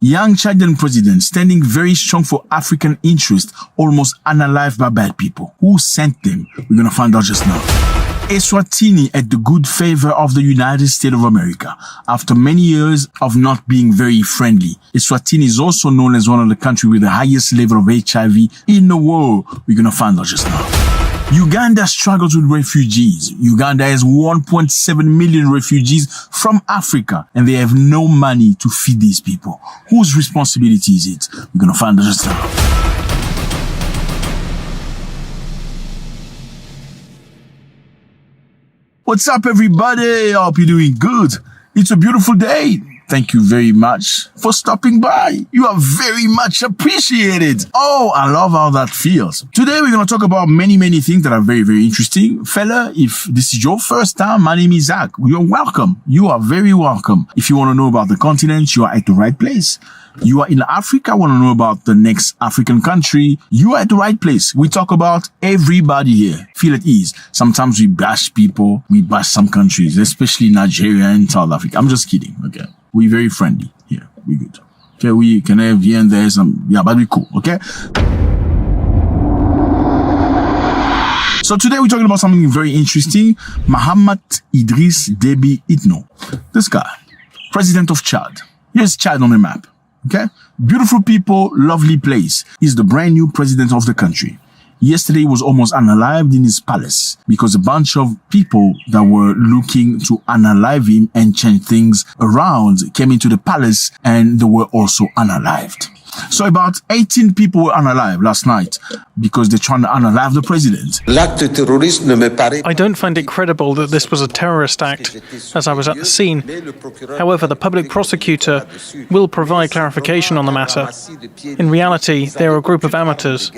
Young Chadian president standing very strong for African interest, almost unalived by bad people. Who sent them? We're gonna find out just now. Eswatini at the good favor of the United States of America after many years of not being very friendly. Eswatini is also known as one of the countries with the highest level of HIV in the world. We're gonna find out just now. Uganda struggles with refugees. Uganda has 1.7 million refugees from Africa and they have no money to feed these people. Whose responsibility is it? We're gonna find out just now. What's up, everybody? I hope you're doing good. It's a beautiful day. Thank you very much for stopping by. You are very much appreciated. Oh, I love how that feels. Today, we're going to talk about many things that are very, very interesting. Fella, if this is your first time, my name is Zack. You're welcome. You are very welcome. If you want to know about the continent, you are at the right place. You are in Africa, want to know about the next African country, you are at the right place. We talk about everybody here. Feel at ease. Sometimes we bash people, we bash some countries, especially Nigeria and South Africa. I'm just kidding, okay? We're very friendly here. We're good. Okay, we can have here and there some, yeah, but we're cool, okay? So today we're talking about something very interesting. Mohamed Idriss Déby Itno. This guy, president of Chad. Here's Chad on the map. Okay? Beautiful people, lovely place. He's the brand new president of the country. Yesterday he was almost unalived in his palace because a bunch of people that were looking to unalive him and change things around came into the palace and they were also unalived. So about 18 people were unalived last night because they're trying to unalive the president. I don't find it credible that this was a terrorist act, as I was at the scene. However, the public prosecutor will provide clarification on the matter. In reality, they are a group of amateurs.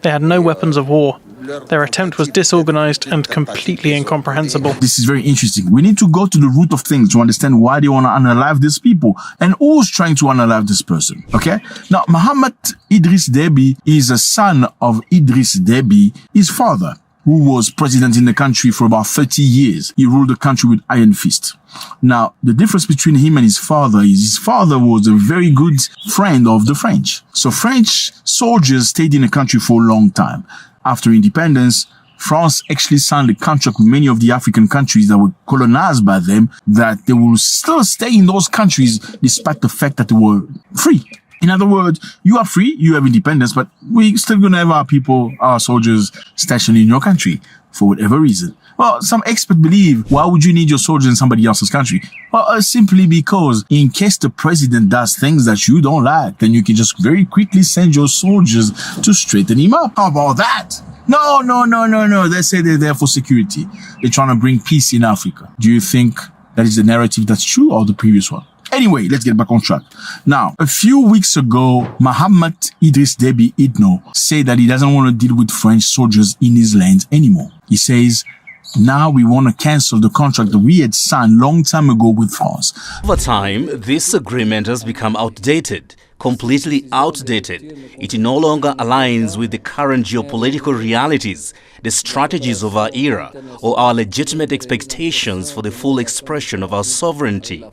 They had no weapons of war. Their attempt was disorganized and completely incomprehensible. This is very interesting. We need to go to the root of things to understand why they want to unalive these people and who's trying to unalive this person. Okay? Now, Mohamed Idriss Déby is a son of Idriss Déby, his father, who was president in the country for about 30 years. He ruled the country with iron fist. Now, the difference between him and his father is his father was a very good friend of the French. So French soldiers stayed in the country for a long time. After independence, France actually signed a contract with many of the African countries that were colonized by them that they will still stay in those countries despite the fact that they were free. In other words, you are free, you have independence, but we're still going to have our people, our soldiers stationed in your country for whatever reason. Well, some experts believe, why would you need your soldiers in somebody else's country? Well, simply because in case the president does things that you don't like, then you can just very quickly send your soldiers to straighten him up. How about that? No. They say they're there for security. They're trying to bring peace in Africa. Do you think that is the narrative that's true or the previous one? Anyway, let's get back on track. Now, a few weeks ago, Mohamed Idriss Déby Itno said that he doesn't want to deal with French soldiers in his lands anymore. He says, now we want to cancel the contract that we had signed long time ago with France. Over time, this agreement has become outdated, completely outdated. It no longer aligns with the current geopolitical realities, the strategies of our era, or our legitimate expectations for the full expression of our sovereignty.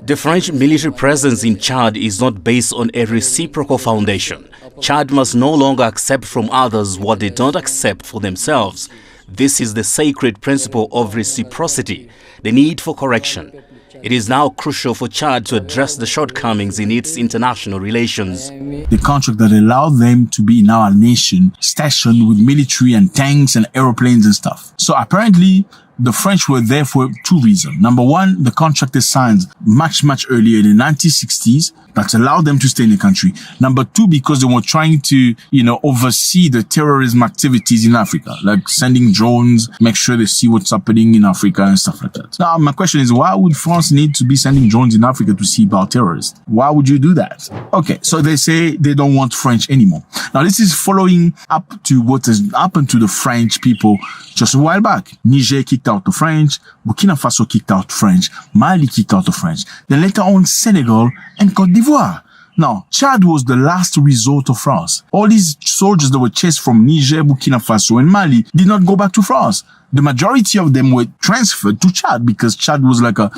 The French military presence in Chad is not based on a reciprocal foundation. Chad must no longer accept from others what they don't accept for themselves. This is the sacred principle of reciprocity, the need for correction. It is now crucial for Chad to address the shortcomings in its international relations. The contract that allowed them to be in our nation stationed with military and tanks and aeroplanes and stuff. So apparently, the French were there for two reasons. Number one, the contract is signed much earlier in the 1960s that allowed them to stay in the country. Number two, because they were trying to, oversee the terrorism activities in Africa, like sending drones, make sure they see what's happening in Africa and stuff like that. Now, my question is, why would France need to be sending drones in Africa to see about terrorists? Why would you do that? Okay, so they say they don't want French anymore. Now, this is following up to what has happened to the French people just a while back. Niger kicked out the French, Burkina Faso kicked out French, Mali kicked out the French, then later on Senegal and Côte d'Ivoire. Now, Chad was the last resort of France. All these soldiers that were chased from Niger, Burkina Faso, and Mali did not go back to France. The majority of them were transferred to Chad because Chad was like a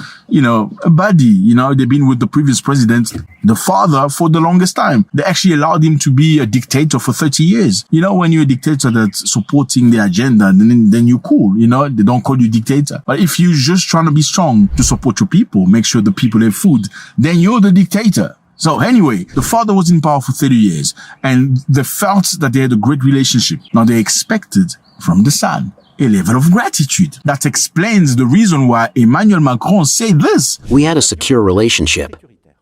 buddy. They've been with the previous president, the father, for the longest time. They actually allowed him to be a dictator for 30 years. When you're a dictator that's supporting the agenda, then you're cool. They don't call you dictator. But if you're just trying to be strong to support your people, make sure the people have food, then you're the dictator. So anyway, the father was in power for 30 years and they felt that they had a great relationship. Now they expected from the son a level of gratitude. That explains the reason why Emmanuel Macron said this. We had a secure relationship.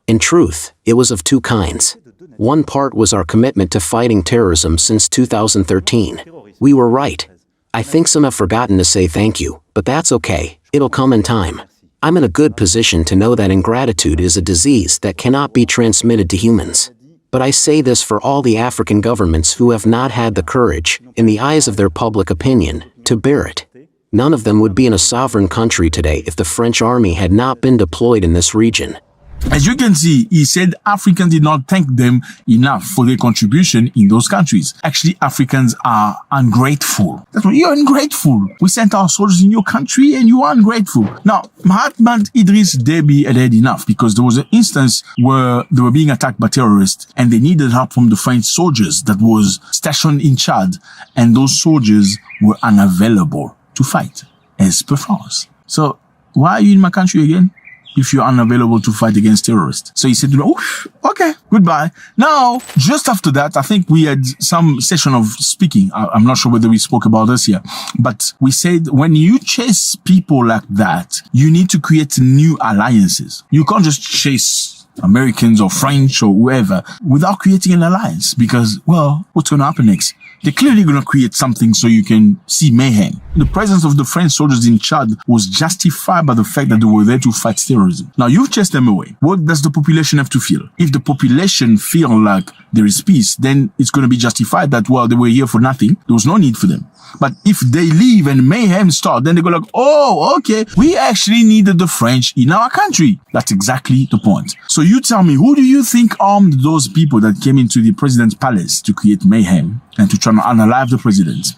In truth, it was of two kinds. One part was our commitment to fighting terrorism since 2013. We were right. I think some have forgotten to say thank you, but that's okay. It'll come in time. I'm in a good position to know that ingratitude is a disease that cannot be transmitted to humans. But I say this for all the African governments who have not had the courage, in the eyes of their public opinion, to bear it. None of them would be in a sovereign country today if the French army had not been deployed in this region. As you can see, he said Africans did not thank them enough for their contribution in those countries. Actually, Africans are ungrateful. That's what you're ungrateful. We sent our soldiers in your country and you are ungrateful. Now, Mahatma Idris Deby had had enough because there was an instance where they were being attacked by terrorists and they needed help from the French soldiers that was stationed in Chad, and those soldiers were unavailable to fight as per France. So why are you in my country again if you're unavailable to fight against terrorists? So he said to me, okay, goodbye. Now, just after that, I think we had some session of speaking. I'm not sure whether we spoke about this here, but we said when you chase people like that, you need to create new alliances. You can't just chase Americans or French or whoever without creating an alliance because, well, what's going to happen next? They're clearly going to create something so you can see mayhem. The presence of the French soldiers in Chad was justified by the fact that they were there to fight terrorism. Now, you've chased them away. What does the population have to feel? If the population feel like there is peace, then it's going to be justified that, well, they were here for nothing. There was no need for them. But if they leave and mayhem start, then they go like, oh, okay, we actually needed the French in our country. That's exactly the point. So you tell me, who do you think armed those people that came into the president's palace to create mayhem and to try to unalive the president?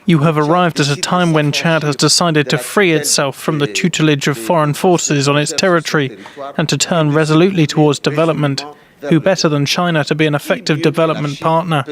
You have arrived at a time when Chad has decided to free itself from the tutelage of foreign forces on its territory and to turn resolutely towards development. Who better than China to be an effective development partner?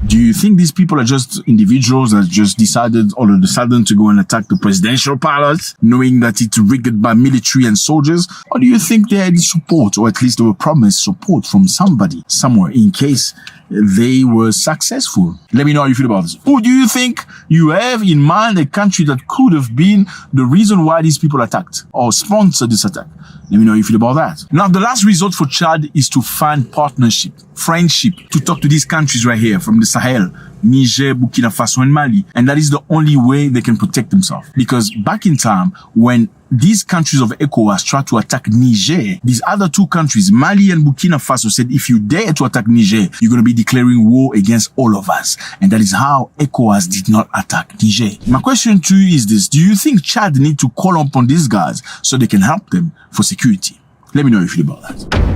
Do you think these people are just individuals that just decided all of a sudden to go and attack the presidential palace, knowing that it's rigged by military and soldiers? Or do you think they had support, or at least they were promised support from somebody, somewhere, in case they were successful? Let me know how you feel about this. Who do you think you have in mind a country that could have been the reason why these people attacked or sponsored this attack? Let me know how you feel about that. Now, the last resort for Chad is to find partnership, friendship, to talk to these countries right here from the Sahel, Niger, Burkina Faso, and Mali. And that is the only way they can protect themselves. Because back in time, when these countries of ECOWAS tried to attack Niger, these other two countries, Mali and Burkina Faso, said, if you dare to attack Niger, you're going to be declaring war against all of us. And that is how ECOWAS did not attack Niger. My question to you is this. Do you think Chad need to call upon these guys so they can help them for security? Let me know how you feel about that.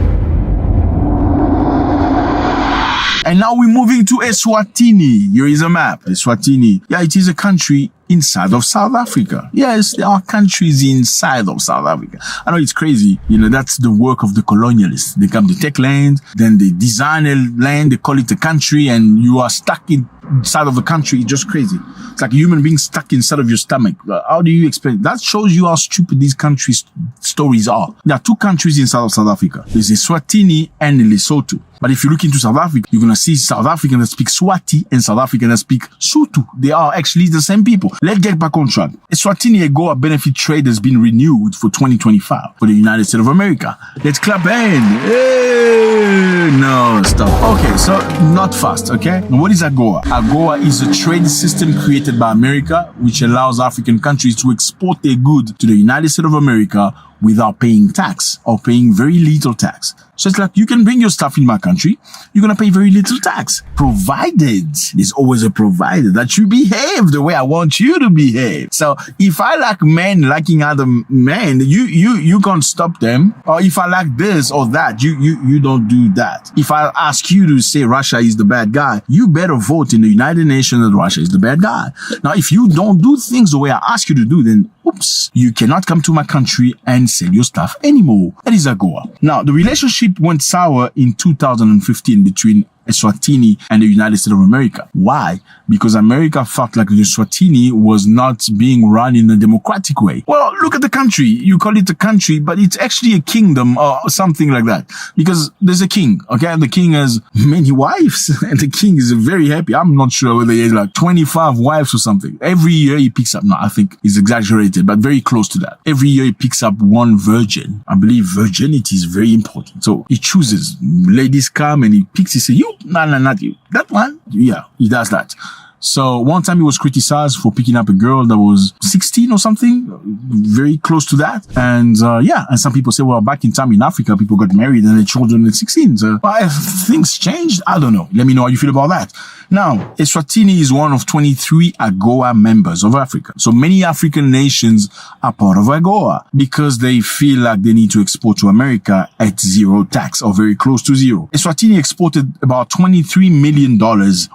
And now we're moving to Eswatini. Here is a map. Eswatini. Yeah, it is a country inside of South Africa. Yes, there are countries inside of South Africa. I know it's crazy. That's the work of the colonialists. They come to take land, then they design a land, they call it a country, and you are stuck inside of the country. It's just crazy. It's like a human being stuck inside of your stomach. How do you explain? That shows you how stupid these countries' stories are. There are two countries inside of South Africa. There's Eswatini and Lesotho. But if you look into South Africa, you're going to see South Africans that speak Swati and South Africans that speak Sotho. They are actually the same people. Let's get back on track. Eswatini AGOA benefit trade has been renewed for 2025 for the United States of America. Let's clap in. Hey! No, stop. Okay, so not fast, okay? Now, what is AGOA? AGOA is a trade system created by America which allows African countries to export their goods to the United States of America without paying tax or paying very little tax. So it's like, you can bring your stuff in my country, you're going to pay very little tax. Provided, there's always a provider, that you behave the way I want you to behave. So if I like men liking other men, you can't stop them. Or if I like this or that, you don't do that. If I ask you to say Russia is the bad guy, you better vote in the United Nations that Russia is the bad guy. Now, if you don't do things the way I ask you to do, then oops, you cannot come to my country and sell your stuff anymore. That is AGOA. Now, the relationship went sour in 2015 between Eswatini and the United States of America. Why? Because America felt like the Eswatini was not being run in a democratic way. Well, look at the country. You call it a country, but it's actually a kingdom or something like that. Because there's a king, okay? The king has many wives and the king is very happy. I'm not sure whether he has like 25 wives or something. Every year he picks up, no, I think it's exaggerated, but very close to that. Every year he picks up one virgin. I believe virginity is very important. So he chooses. Ladies come and he picks, he says, you? No, not you. That one? Yeah, he does that. So one time he was criticized for picking up a girl that was 16 or something, very close to that. And and some people say, well, back in time in Africa, people got married and their children at 16. So if things changed, I don't know. Let me know how you feel about that. Now, Eswatini is one of 23 AGOA members of Africa. So many African nations are part of AGOA because they feel like they need to export to America at zero tax or very close to zero. Eswatini exported about $23 million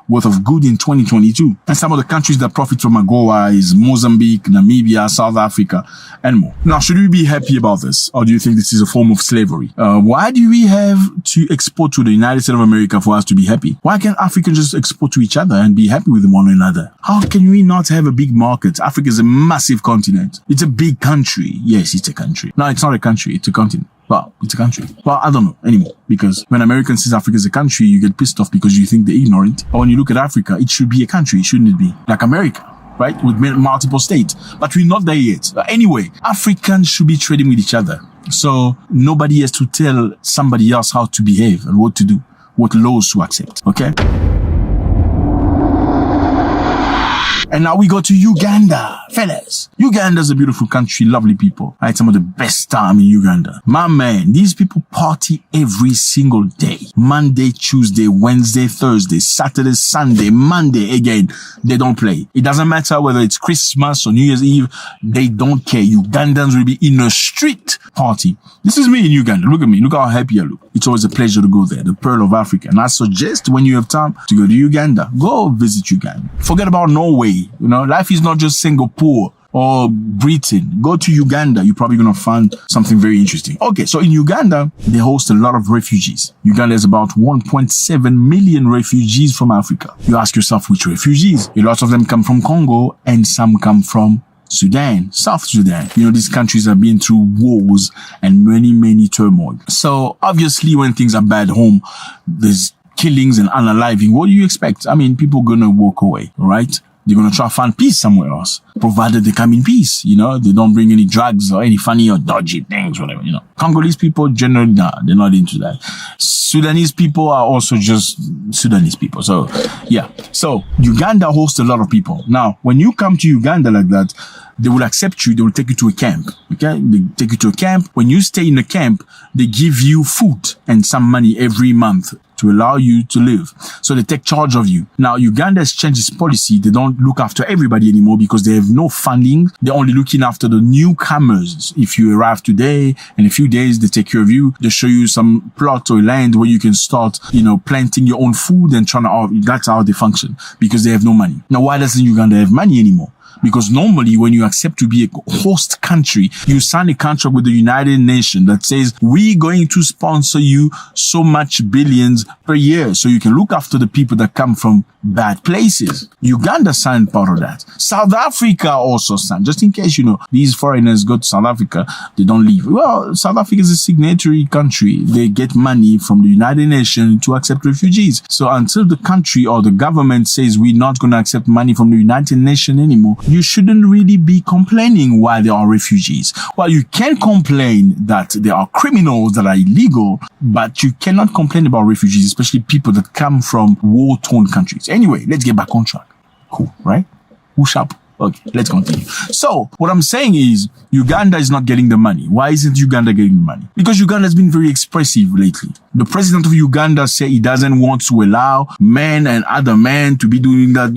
worth of goods in 2022. And some of the countries that profit from AGOA is Mozambique, Namibia, South Africa, and more. Now, should we be happy about this? Or do you think this is a form of slavery? Why do we have to export to the United States of America for us to be happy? Why can't Africans just export to each other and be happy with one another? How can we not have a big market? Africa is a massive continent. It's a big country. Yes, it's a country. No, it's not a country. It's a continent. Well, it's a country. Well, I don't know anymore, because when Americans say Africa is a country, you get pissed off because you think they're ignorant. But when you look at Africa, it should be a country, shouldn't it be? Like America, right? With multiple states. But we're not there yet. Anyway, Africans should be trading with each other. So nobody has to tell somebody else how to behave and what to do, what laws to accept. Okay? And now we go to Uganda. Fellas, Uganda is a beautiful country, lovely people. I had some of the best time in Uganda. My man, these people party every single day. Monday, Tuesday, Wednesday, Thursday, Saturday, Sunday, Monday again. They don't play. It doesn't matter whether it's Christmas or New Year's Eve. They don't care. Ugandans will be in a street party. This is me in Uganda. Look at me. Look how happy I look. It's always a pleasure to go there. The Pearl of Africa. And I suggest when you have time to go to Uganda, go visit Uganda. Forget about Norway. You know, life is not just Singapore or Britain. Go to Uganda. You're probably going to find something very interesting. Okay, so in Uganda, they host a lot of refugees. Uganda has about 1.7 million refugees from Africa. You ask yourself, which refugees? A lot of them come from Congo and some come from Sudan, South Sudan. You know, these countries have been through wars and many turmoil. So obviously when things are bad home, there's killings and unaliving. What do you expect? I mean, people are going to walk away, right? They're going to try to find peace somewhere else, provided they come in peace, you know, they don't bring any drugs or any funny or dodgy things, whatever, you know. Congolese people generally, they're not into that. Sudanese people are also just Sudanese people. So, yeah. So, Uganda hosts a lot of people. Now, when you come to Uganda like that, they will accept you. They will take you to a camp. Okay. They take you to a camp. When you stay in the camp, they give you food and some money every month to allow you to live. So they take charge of you. Now, Uganda has changed its policy. They don't look after everybody anymore because they have no funding. They're only looking after the newcomers. If you arrive today, in a few days, they take care of you. They show you some plot or land where you can start, you know, planting your own food and that's how they function, because they have no money. Now, why doesn't Uganda have money anymore? Because normally when you accept to be a host country, you sign a contract with the United Nations that says, we're going to sponsor you so much billions per year so you can look after the people that come from bad places. Uganda signed part of that. South Africa also signed. Just in case, you know, these foreigners go to South Africa, they don't leave. Well, South Africa is a signatory country. They get money from the United Nations to accept refugees. So until the country or the government says we're not going to accept money from the United Nations anymore, you shouldn't really be complaining why there are refugees. Well, you can complain that there are criminals that are illegal, but you cannot complain about refugees, especially people that come from war-torn countries. Anyway, let's get back on track. Cool, right? Who's up? Okay, let's continue. So, what I'm saying is, Uganda is not getting the money. Why isn't Uganda getting the money? Because Uganda has been very expressive lately. The president of Uganda said he doesn't want to allow men and other men to be doing that,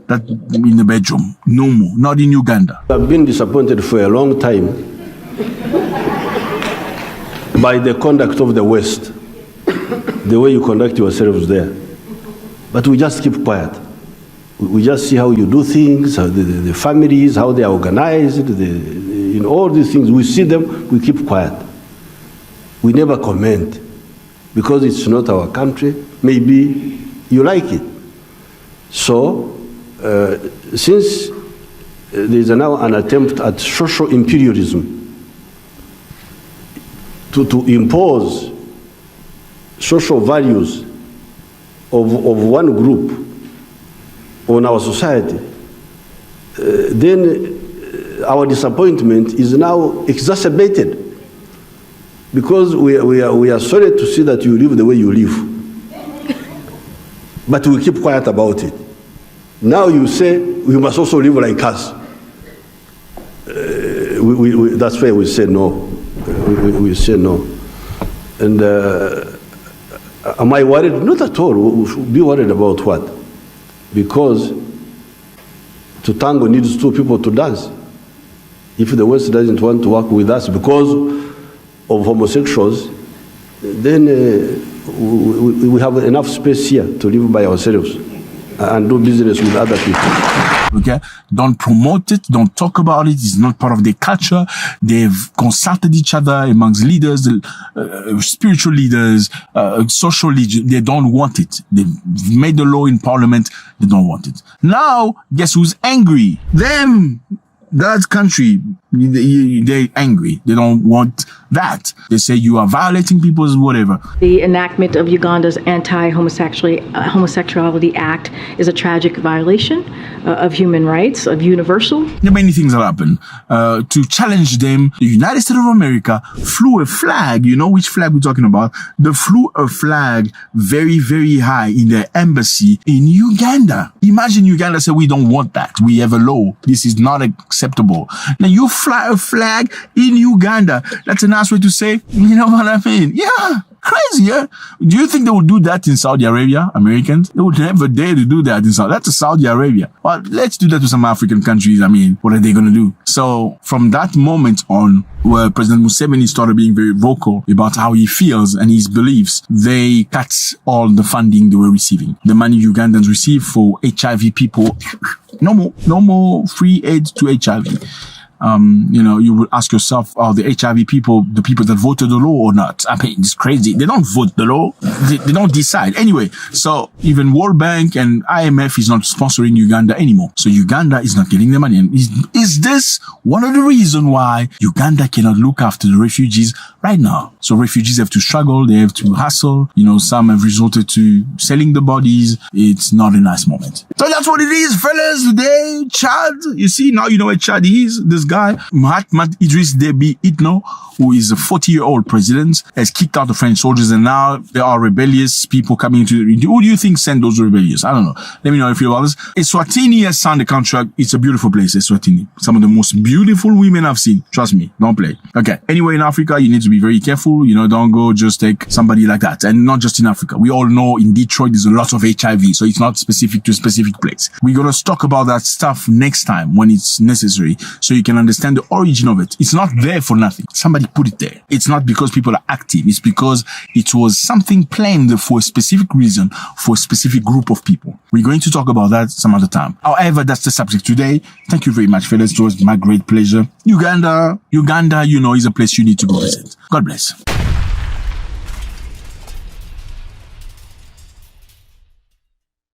that in the bedroom. No more. Not in Uganda. I've been disappointed for a long time by the conduct of the West, the way you conduct yourselves there. But we just keep quiet. We just see how you do things, how the families, how they are organized, in all these things. We see them, we keep quiet. We never comment because it's not our country. Maybe you like it. So, since there is now an attempt at social imperialism to impose social values of one group on our society, then our disappointment is now exacerbated because we are sorry to see that you live the way you live, but we keep quiet about it. Now you say we must also live like us. That's why we say no. We say no. And am I worried? Not at all. We should be worried about what? Because to tango needs two people to dance. If the West doesn't want to work with us because of homosexuals, then we have enough space here to live by ourselves and do business with other people. Okay? Don't promote it. Don't talk about it. It's not part of their culture. They've consulted each other amongst leaders, spiritual leaders, social leaders. They don't want it. They've made the law in parliament. They don't want it. Now, guess who's angry? Them. That country, they're angry. They don't want that. They say you are violating people's whatever. The enactment of Uganda's Anti-Homosexuality Act is a tragic violation of human rights, of universal. There are many things that happen. To challenge them, the United States of America flew a flag. You know which flag we're talking about? They flew a flag very, very high in their embassy in Uganda. Imagine Uganda said, we don't want that. We have a law. This is not acceptable. Now you fly a flag in Uganda. That's a nice way to say, you know what I mean? Yeah. Crazy, yeah? Do you think they would do that in Saudi Arabia, Americans? They would never dare to do that in Saudi. That's Saudi Arabia. Well, let's do that to some African countries. I mean, what are they going to do? So from that moment on, where President Museveni started being very vocal about how he feels and his beliefs, they cut all the funding they were receiving. The money Ugandans receive for HIV people, no more free aid to HIV. You would ask yourself, are the HIV people the people that voted the law or not? I mean, it's crazy. They don't vote the law. They don't decide. Anyway, so even World Bank and IMF is not sponsoring Uganda anymore. So Uganda is not getting the money. And is this one of the reasons why Uganda cannot look after the refugees right now? So refugees have to struggle. They have to hustle. Some have resorted to selling the bodies. It's not a nice moment. So that's what it is, fellas. Today, Chad. You see, now you know where Chad is. This guy, Mahatma Idris Deby Itno, who is a 40-year-old president, has kicked out the French soldiers, and now there are rebellious people coming into the region. Who do you think sent those rebellious? I don't know. Let me know if you feel about this. Eswatini has signed a contract. It's a beautiful place, Eswatini. Some of the most beautiful women I've seen. Trust me. Don't play. Okay. Anyway, in Africa, you need to be very careful. Don't go just take somebody like that. And not just in Africa. We all know in Detroit, there's a lot of HIV. So it's not specific to a specific place. We're going to talk about that stuff next time when it's necessary, so you can understand the origin of it. It's not there for nothing. Somebody put it there. It's not because people are active. It's because it was something planned for a specific reason, for a specific group of people. We're going to talk about that some other time. However, that's the subject today. Thank you very much, fellas. It was my great pleasure. Uganda, is a place you need to go visit. God bless.